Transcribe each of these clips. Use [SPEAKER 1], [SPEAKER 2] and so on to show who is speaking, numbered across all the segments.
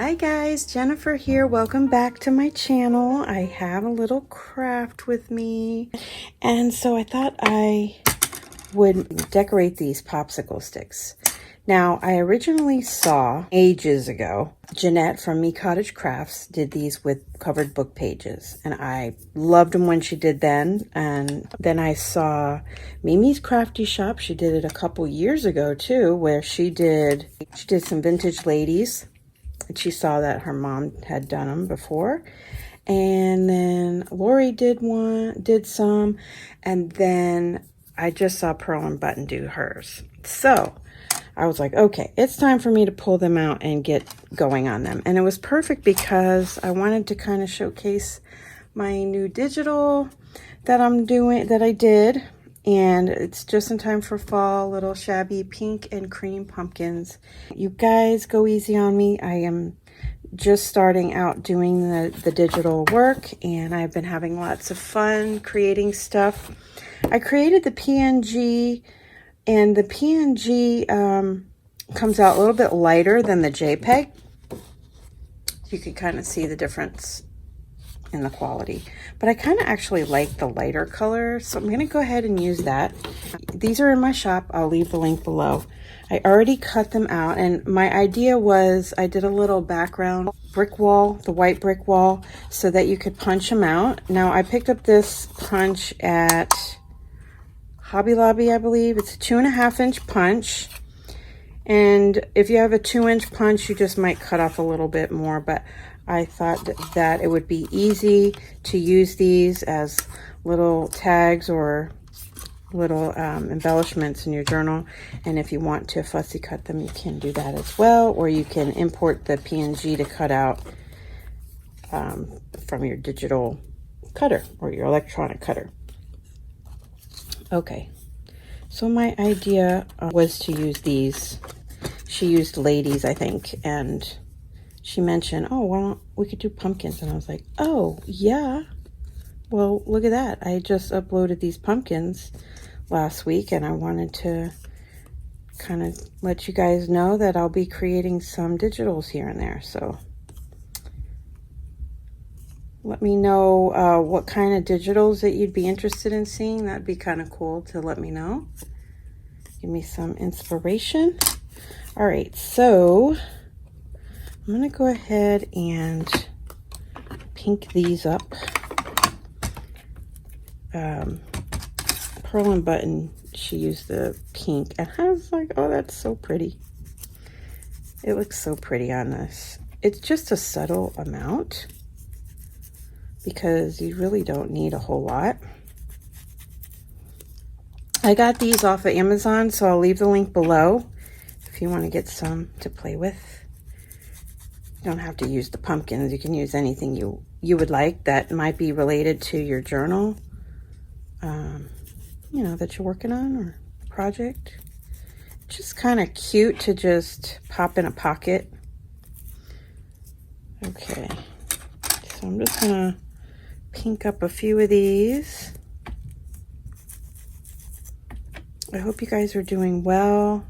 [SPEAKER 1] Hi guys, Jennifer here. Welcome back to my channel. I have a little craft with me, and so I thought I would decorate these popsicle sticks. Now, I originally saw ages ago, Jeanette from Me Cottage Crafts did these with covered book pages, and I loved them when she did then. And then I saw Mimi's Crafty Shop. She did it a couple years ago too, where she did some vintage ladies. And she saw that her mom had done them before. And then Lori did some, and then I just saw Pearl and Button do hers. So I was like, okay, it's time for me to pull them out and get going on them. And it was perfect because I wanted to kind of showcase my new digital that I did. And it's just in time for fall, little Shabby pink and cream pumpkins. You guys go easy on me. I am just starting out doing the digital work, and I've been having lots of fun creating stuff. I created the PNG, and the PNG comes out a little bit lighter than the JPEG. You can kind of see the difference in the quality, but I kind of actually like the lighter color, so I'm going to go ahead and use that. These are in my shop. I'll leave the link below. I already cut them out, and my idea was I did a little background brick wall, the white brick wall, so that you could punch them out. Now, I picked up this punch at Hobby Lobby, I believe. It's a 2.5-inch punch, and if you have a 2-inch punch, you just might cut off a little bit more, but I thought that it would be easy to use these as little tags or little embellishments in your journal. And if you want to fussy cut them, you can do that as well, or you can import the PNG to cut out from your digital cutter or your electronic cutter. Okay, so my idea was to use these. She used ladies, I think, and she mentioned, oh, well, we could do pumpkins. And I was like, oh, yeah. Well, look at that. I just uploaded these pumpkins last week, and I wanted to kind of let you guys know that I'll be creating some digitals here and there. So let me know what kind of digitals that you'd be interested in seeing. That'd be kind of cool to let me know. Give me some inspiration. All right, so I'm going to go ahead and pink these up. Pearl and Button, she used the pink, and I was like, oh, that's so pretty. It looks so pretty on this. It's just a subtle amount because you really don't need a whole lot. I got these off of Amazon, so I'll leave the link below if you want to get some to play with. You don't have to use the pumpkins. You can use anything you would like that might be related to your journal, you know, that you're working on, or project. Just kind of cute to just pop in a pocket. Okay, so I'm just gonna pink up a few of these. I hope you guys are doing well.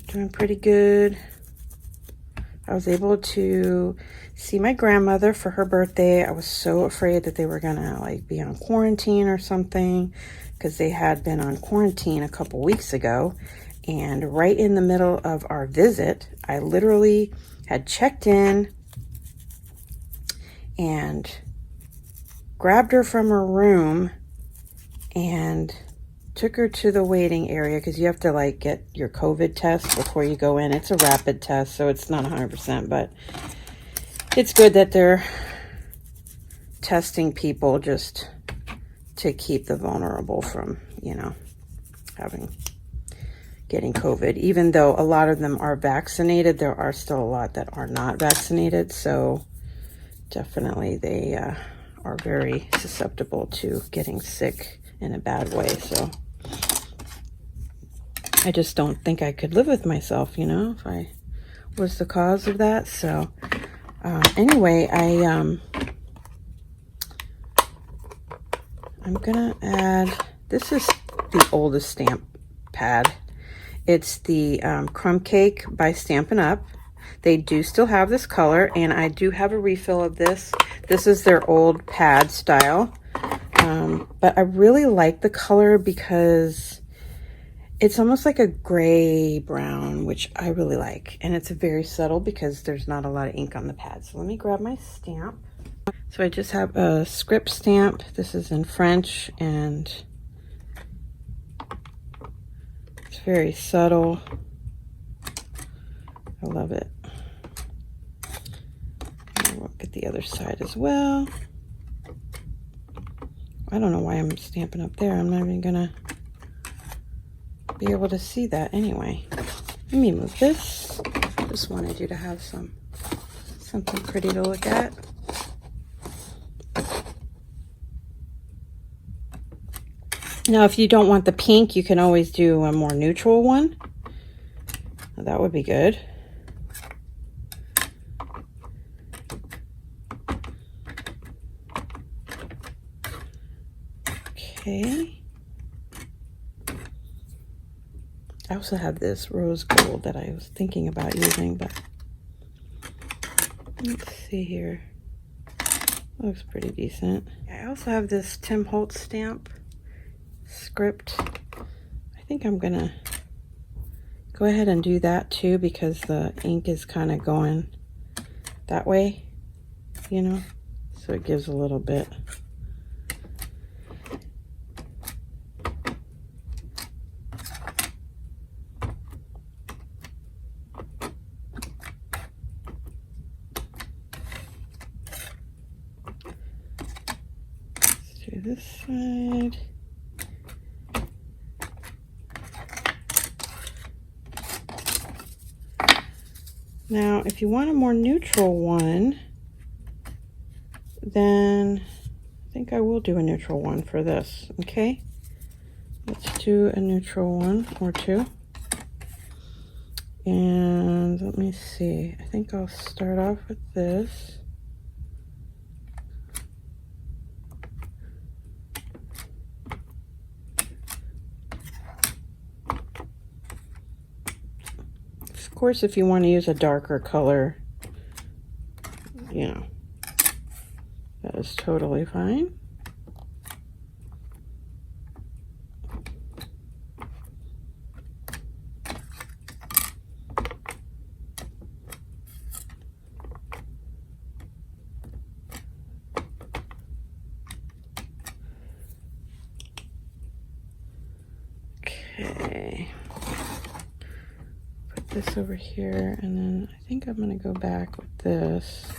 [SPEAKER 1] Doing pretty good. I was able to see my grandmother for her birthday. I was so afraid that they were gonna like be on quarantine or something, because they had been on quarantine a couple weeks ago. And right in the middle of our visit, I literally had checked in and grabbed her from her room and took her to the waiting area, because you have to like get your COVID test before you go in. It's a rapid test, so it's not 100%, but it's good that they're testing people just to keep the vulnerable from, you know, getting COVID. Even though a lot of them are vaccinated, there are still a lot that are not vaccinated. So definitely they are very susceptible to getting sick in a bad way. So I just don't think I could live with myself, you know, if I was the cause of that. So anyway, I'm gonna add, this is the oldest stamp pad. It's the Crumb Cake by Stampin' Up. They do still have this color, and I do have a refill of this. This is their old pad style. But I really like the color because it's almost like a gray brown, which I really like. And it's very subtle because there's not a lot of ink on the pad. So let me grab my stamp. So I just have a script stamp. This is in French, and it's very subtle. I love it. And we'll get the other side as well. I don't know why I'm stamping up there. I'm not even gonna be able to see that anyway. Let me move this. Just wanted you to have something pretty to look at. Now, if you don't want the pink, you can always do a more neutral one. That would be good. Okay. I also have this rose gold that I was thinking about using, but let's see here. Looks pretty decent. I also have this Tim Holtz stamp script. I think I'm gonna go ahead and do that too, because the ink is kind of going that way, you know, so it gives a little bit. Let's do this side. Now, if you want a more neutral one, then I think I will do a neutral one for this, okay? Let's do a neutral one or two. And let me see, I think I'll start off with this. Of course, if you want to use a darker color, you know, that is totally fine. Okay. This over here, and then I think I'm going to go back with this.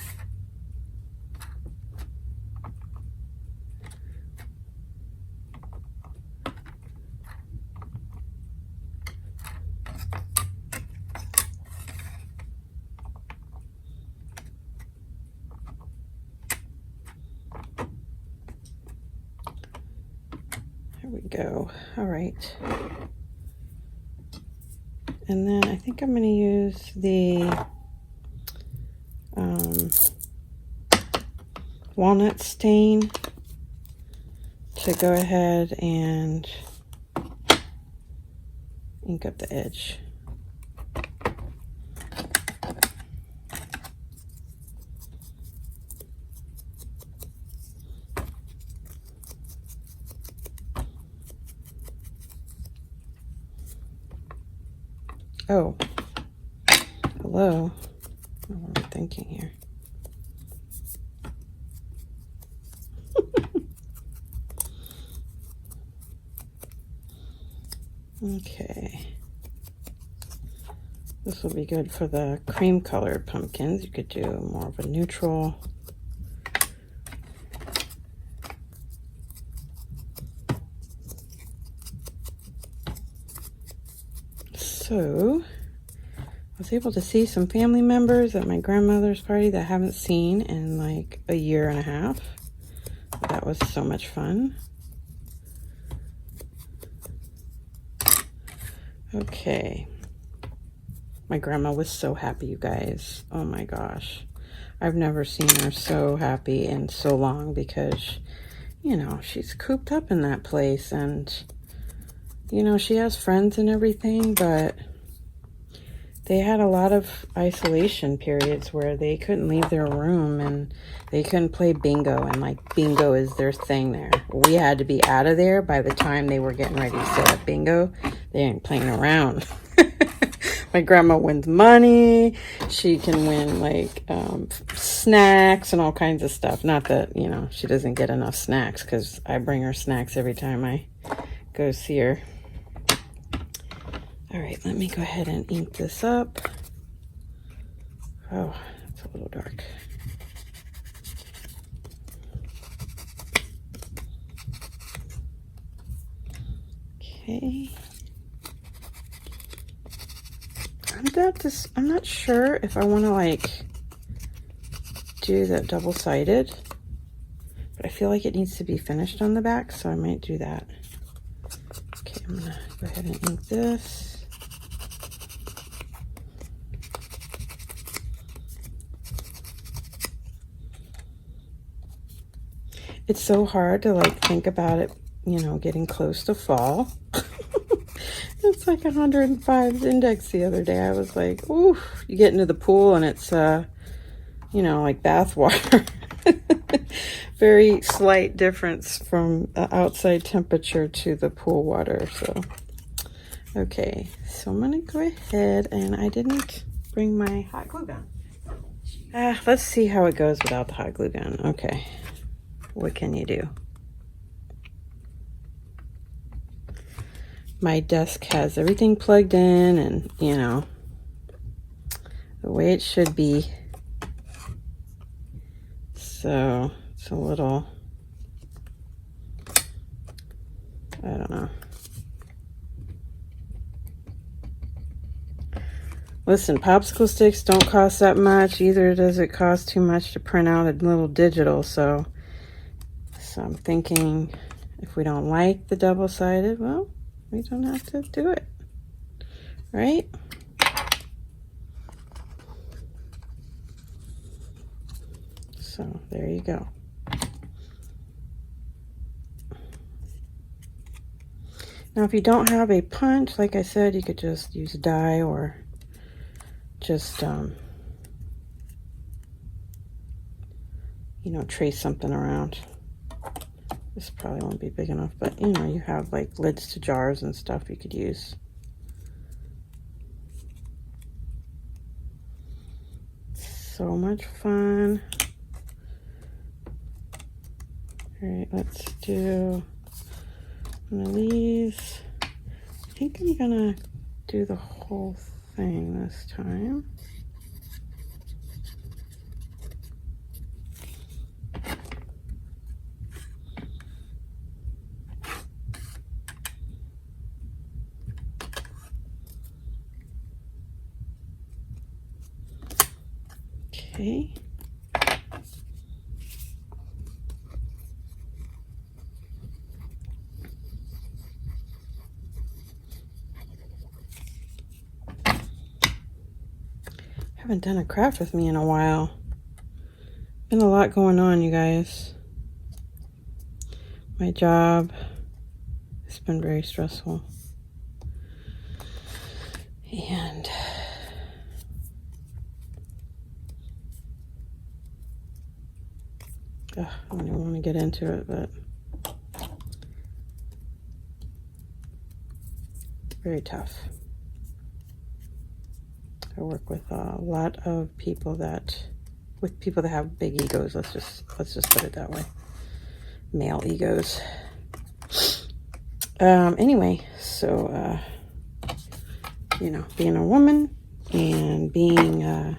[SPEAKER 1] There we go. All right. And then I think I'm going to use the walnut stain to go ahead and ink up the edge. Oh, hello. What am I thinking here? Okay. This will be good for the cream colored pumpkins. You could do more of a neutral. So, I was able to see some family members at my grandmother's party that I haven't seen in like a year and a half. That was so much fun. Okay. My grandma was so happy, you guys. Oh my gosh. I've never seen her so happy in so long because, you know, she's cooped up in that place and, you know, she has friends and everything, but they had a lot of isolation periods where they couldn't leave their room and they couldn't play bingo, and like bingo is their thing there. We had to be out of there by the time they were getting ready to set up bingo. They ain't playing around. My grandma wins money. She can win like snacks and all kinds of stuff. Not that, you know, she doesn't get enough snacks because I bring her snacks every time I go see her. All right, let me go ahead and ink this up. Oh, it's a little dark. Okay. I'm not sure if I want to like do the double-sided, but I feel like it needs to be finished on the back, so I might do that. Okay, I'm gonna go ahead and ink this. It's so hard to like think about it, you know, getting close to fall. It's like 105 index the other day. I was like, ooh, you get into the pool and it's, you know, like bath water. Very slight difference from the outside temperature to the pool water. So, okay, so I'm going to go ahead, and I didn't bring my hot glue gun. Let's see how it goes without the hot glue gun. Okay. What can you do? My desk has everything plugged in and, you know, the way it should be. So it's a little, I don't know. Listen, popsicle sticks don't cost that much. Either does it cost too much to print out a little digital. So I'm thinking if we don't like the double-sided, well, we don't have to do it, right? So there you go. Now, if you don't have a punch, like I said, you could just use a die or just, you know, trace something around. This probably won't be big enough, but you know, you have like lids to jars and stuff you could use. So much fun. All right, let's do one of these. I think I'm gonna do the whole thing this time. Okay. Haven't done a craft with me in a while. Been a lot going on, you guys. My job has been very stressful. And I don't even want to get into it, but very tough. I work with a lot of people that have big egos. Let's just put it that way. Male egos. Anyway, so you know, being a woman and being an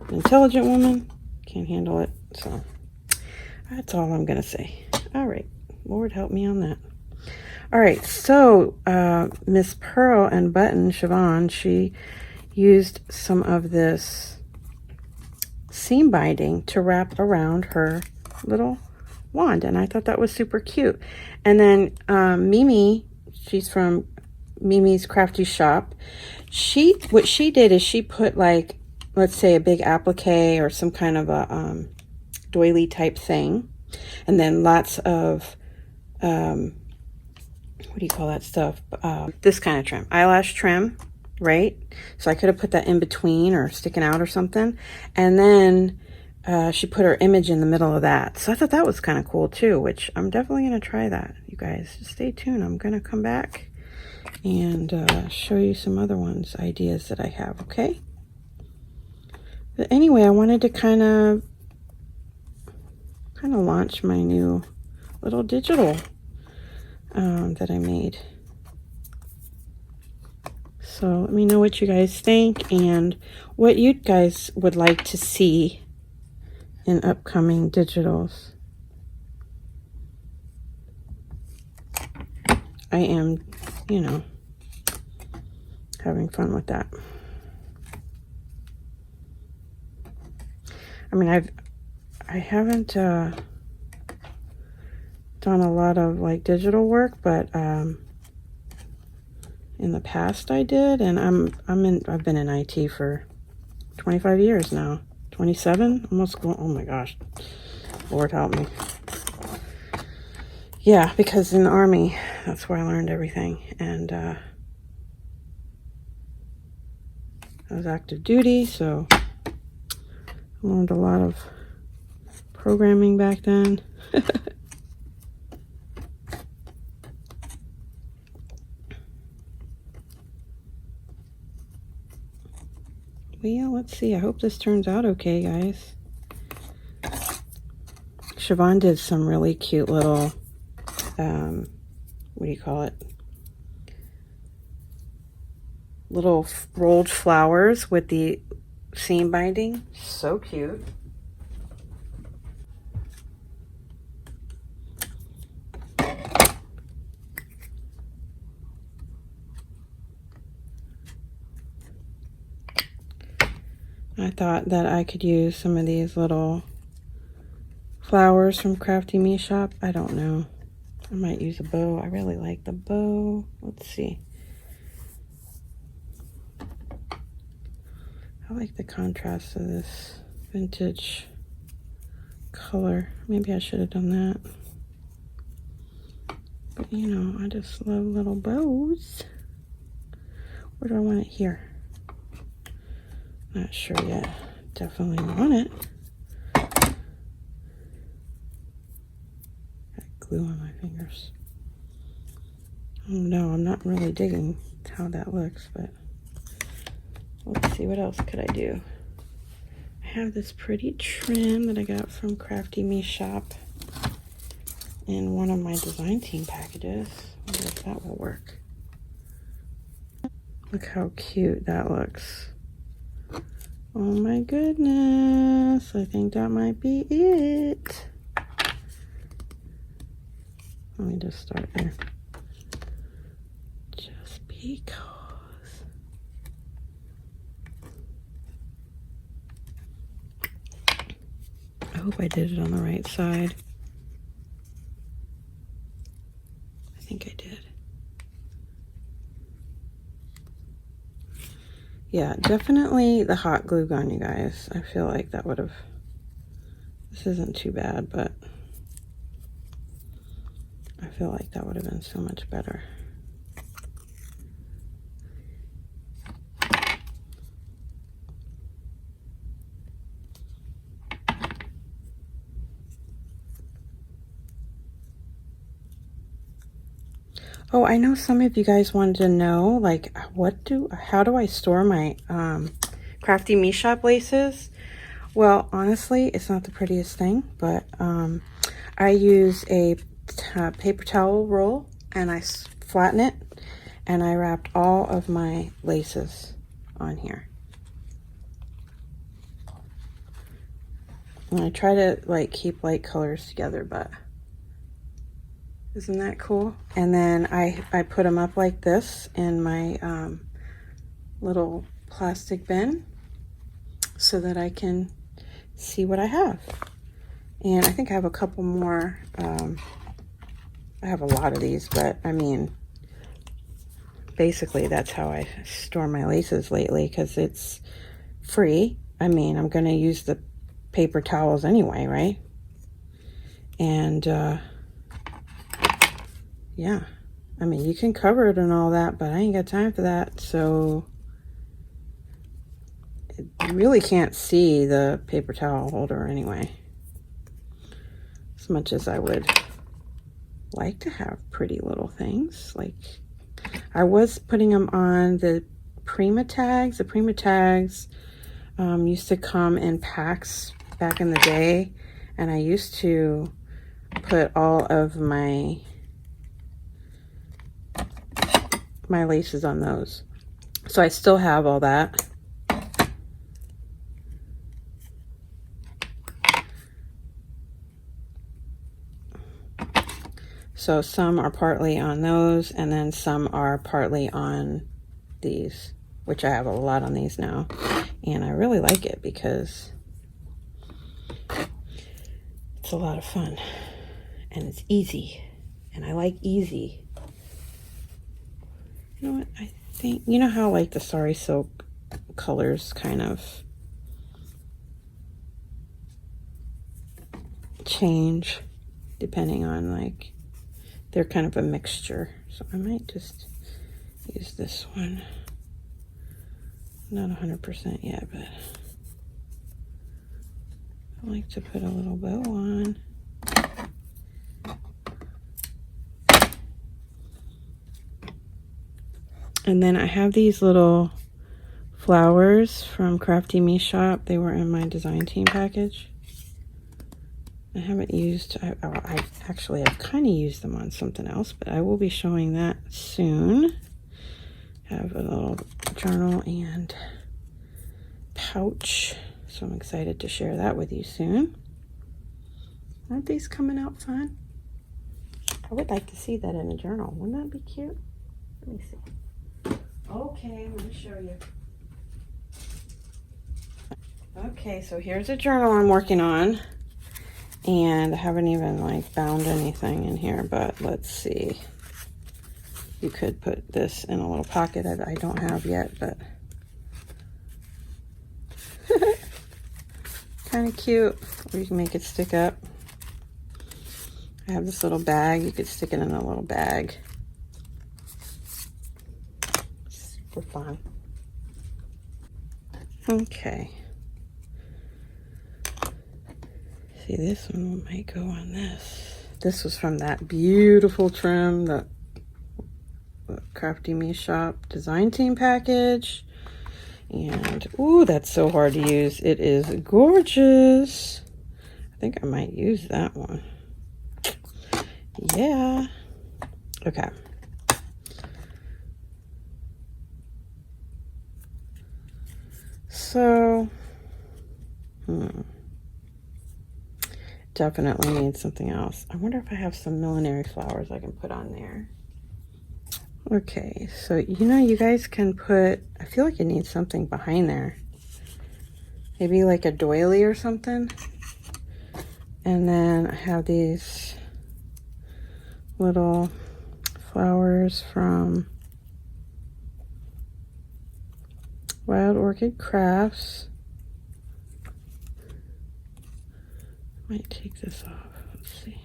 [SPEAKER 1] intelligent woman, can't handle it. So that's all I'm gonna say. All right, Lord help me on that. All right, so Miss Pearl and Button Siobhan, she used some of this seam binding to wrap around her little wand, and I thought that was super cute. And then Mimi, she's from Mimi's Crafty Shop. What she did is she put, like, let's say a big applique or some kind of a doily type thing, and then lots of what do you call that stuff? This kind of trim, eyelash trim, right? So I could have put that in between or sticking out or something. And then she put her image in the middle of that. So I thought that was kind of cool too, which I'm definitely going to try that. You guys, just stay tuned. I'm going to come back and show you some other ones, ideas that I have, okay? But anyway, I wanted to kind of launch my new little digital that I made. So let me know what you guys think and what you guys would like to see in upcoming digitals. I am, you know, having fun with that. I mean, I haven't done a lot of like digital work, but in the past I did, and I've been in IT for 25 years now. 27, almost going, oh my gosh, Lord help me. Yeah, because in the Army, that's where I learned everything, and I was active duty, so I learned a lot of programming back then. Well, let's see. I hope this turns out okay, guys. Siobhan did some really cute little, what do you call it? Little rolled flowers with the seam binding. So cute. I thought that I could use some of these little flowers from Crafty Me Shop. I don't know. I might use a bow. I really like the bow. Let's see. I like the contrast of this vintage color. Maybe I should have done that. But you know, I just love little bows. Where do I want it here? Not sure yet. Definitely want it. Got glue on my fingers. Oh no, I'm not really digging how that looks, but let's see, what else could I do? I have this pretty trim that I got from Crafty Me Shop in one of my design team packages. I wonder if that will work. Look how cute that looks. Oh my goodness, I think that might be it. Let me just start there. Just because. I hope I did it on the right side. I think I did. Yeah, definitely the hot glue gun, you guys. I feel like that would have, this isn't too bad, but I feel like that would have been so much better. Oh, I know some of you guys wanted to know, like, how do I store my Crafty Me Shop laces? Well, honestly, it's not the prettiest thing, but I use a paper towel roll, and I flatten it, and I wrapped all of my laces on here. And I try to, like, keep light colors together, but isn't that cool? And then I put them up like this in my little plastic bin so that I can see what I have. And I think I have a couple more. I have a lot of these, but I mean, basically that's how I store my laces lately, because it's free. I mean, I'm going to use the paper towels anyway, right? And yeah, I mean, you can cover it and all that, but I ain't got time for that. So You really can't see the paper towel holder anyway. As much as I would like to have pretty little things. Like, I was putting them on the Prima tags. The Prima tags used to come in packs back in the day, and I used to put all of my laces on those. So I still have all that. So some are partly on those, and then some are partly on these, which I have a lot on these now. And I really like it because it's a lot of fun and it's easy. And I like easy. You know what? I think, you know how like the Sari Silk colors kind of change depending on, like, they're kind of a mixture. So I might just use this one. Not 100% yet, but I like to put a little bow on. And then I have these little flowers from Crafty Me Shop. They were in my design team package. I haven't used, I've kind of used them on something else, but I will be showing that soon. Have a little journal and pouch, so I'm excited to share that with you soon. Aren't these coming out fun? I would like to see that in a journal. Wouldn't that be cute? Let me see. Okay, let me show you. Okay, so here's a journal I'm working on. And I haven't even like bound anything in here, but let's see. You could put this in a little pocket that I don't have yet, but kind of cute. Or you can make it stick up. I have this little bag. You could stick it in a little bag. Super fun. Okay. See, this one might go on this. This was from that beautiful trim, the Crafty Me Shop design team package. And, ooh, that's so hard to use. It is gorgeous. I think I might use that one. Yeah. Okay. So, definitely need something else. I wonder if I have some millinery flowers I can put on there. Okay, so you know, you guys can put, I feel like you need something behind there. Maybe like a doily or something. And then I have these little flowers from Wild Orchid Crafts. Might take this off. Let's see.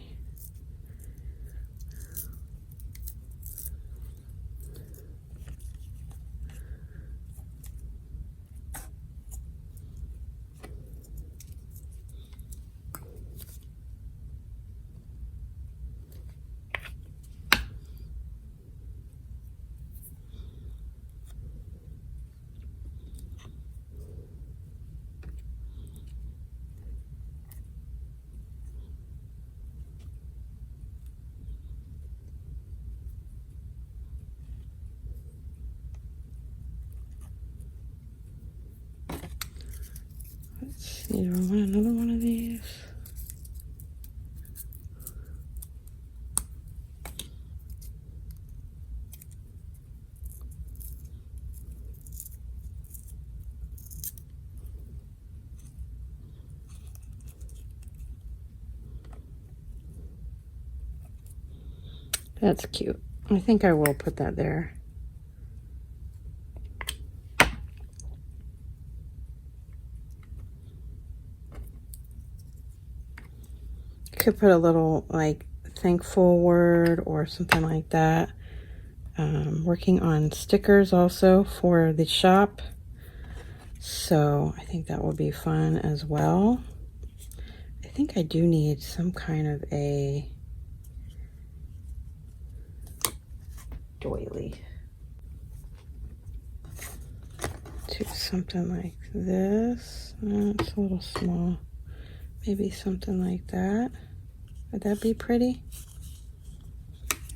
[SPEAKER 1] Let's see, do I want another one of these? That's cute. I think I will put that there. Could put a little like thankful word or something like that. Working on stickers also for the shop. So I think that will be fun as well. I think I do need some kind of a doily. Do something like this. It's a little small. Maybe something like that. Would that be pretty?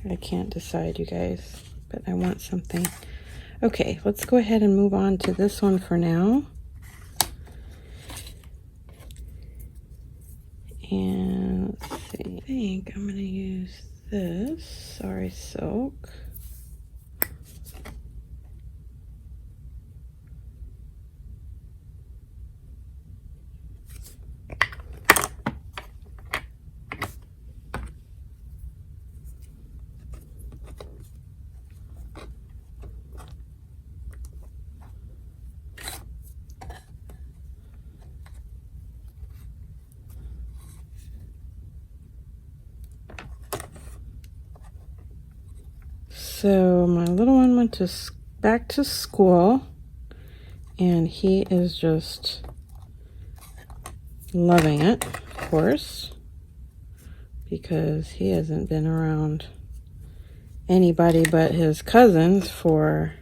[SPEAKER 1] I can't decide, you guys, but I want something. Okay, let's go ahead and move on to this one for now. And let's see, I think I'm going to use this Sorry Silk. So my little one went back to school, and he is just loving it, of course, because he hasn't been around anybody but his cousins for,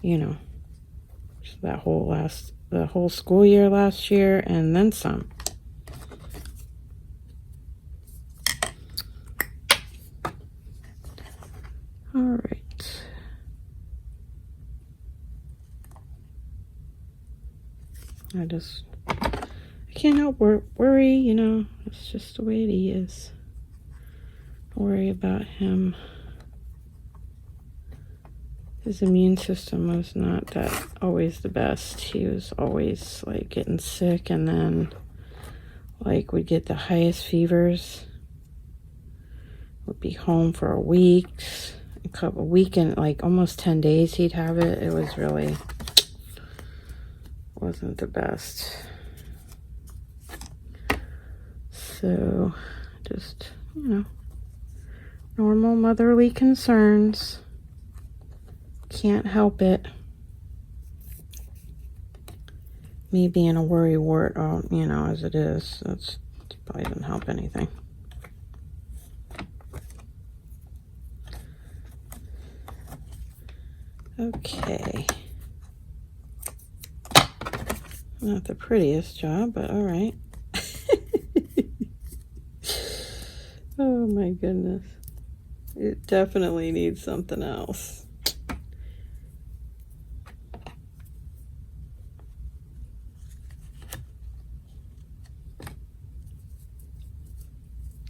[SPEAKER 1] you know, the whole school year last year and then some. All right. I can't help worry, you know, it's just the way it is. Worry about him. His immune system was not always the best. He was always like getting sick, and then like would get the highest fevers. Would be home for a week, like almost 10 days he'd have it. It was really wasn't the best. So just, you know, normal motherly concerns. Can't help it. Me being a worrywart, you know, as it is, that probably doesn't help anything. Okay. Not the prettiest job, but all right. Oh my goodness. It definitely needs something else.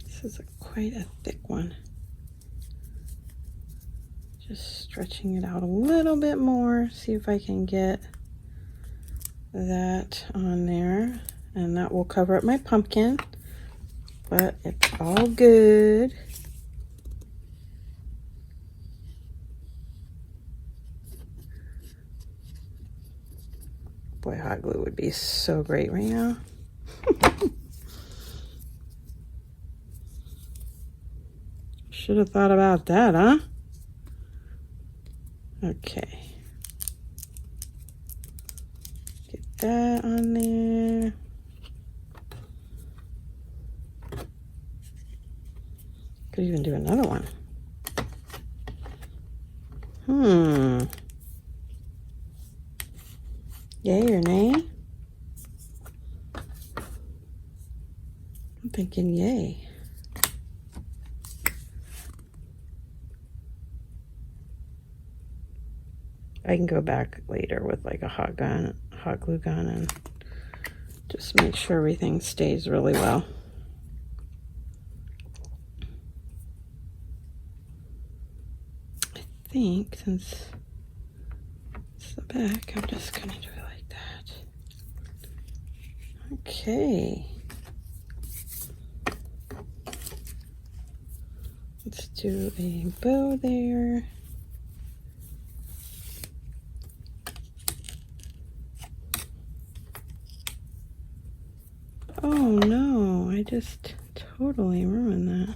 [SPEAKER 1] This is quite a thick one. Just stretching it out a little bit more. See if I can get that on there. And that will cover up my pumpkin. But it's all good. Boy, hot glue would be so great right now. Should have thought about that, huh? Okay. Get that on there. Could even do another one. Yay or nay? I'm thinking yay. I can go back later with like a hot glue gun, and just make sure everything stays really well. I think since it's the back, I'm just gonna do it like that. Okay. Let's do a bow there. Oh no, I just totally ruined that.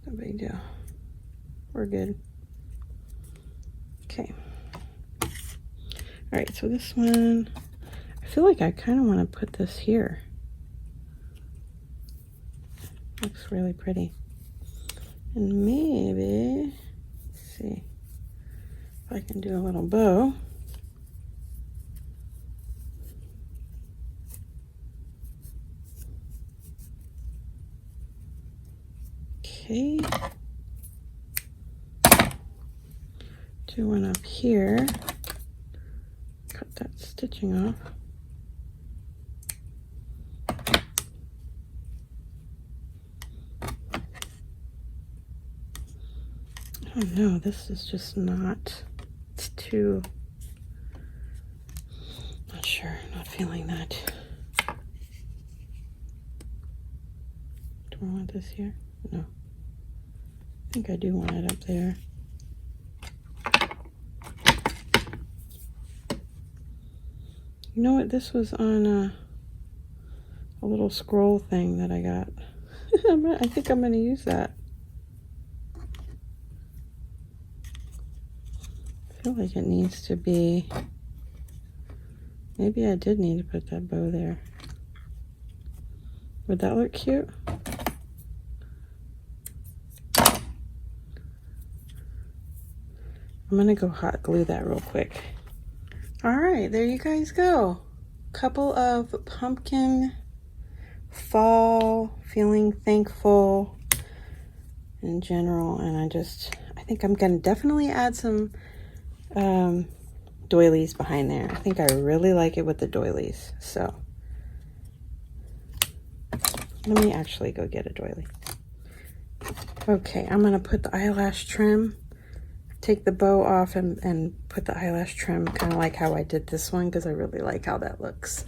[SPEAKER 1] No big deal. We're good. Okay. All right, so this one, I feel like I kind of want to put this here. Looks really pretty. And maybe, let's see if I can do a little bow. Okay. Do one up here. Cut that stitching off. Oh no, this is just not, it's too, not sure, not feeling that. Do I want this here? No. I think I do want it up there. You know what? This was on a little scroll thing that I got. I think I'm going to use that. I feel like it needs to be, maybe I did need to put that bow there. Would that look cute? I'm gonna go hot glue that real quick. All right, there you guys go. Couple of pumpkin fall, feeling thankful in general. And I think I'm gonna definitely add some doilies behind there. I think I really like it with the doilies. So let me actually go get a doily. Okay, I'm gonna put the eyelash trim, take the bow off and put the eyelash trim kind of like how I did this one, because I really like how that looks.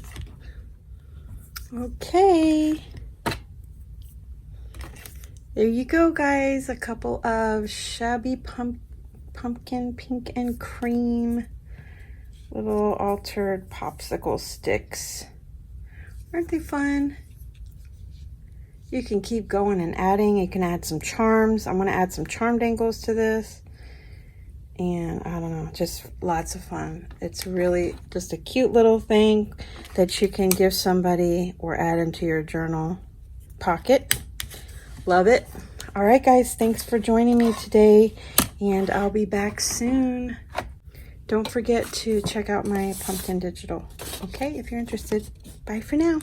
[SPEAKER 1] Okay. There you go, guys. A couple of Shabby pumpkin pink and cream little altered popsicle sticks. Aren't they fun? You can keep going and adding. You can add some charms. I'm going to add some charm dangles to this. And I don't know, just lots of fun. It's really just a cute little thing that you can give somebody or add into your journal pocket. Love it. All right, guys, thanks for joining me today, and I'll be back soon. Don't forget to check out my pumpkin digital. Okay, if you're interested. Bye for now.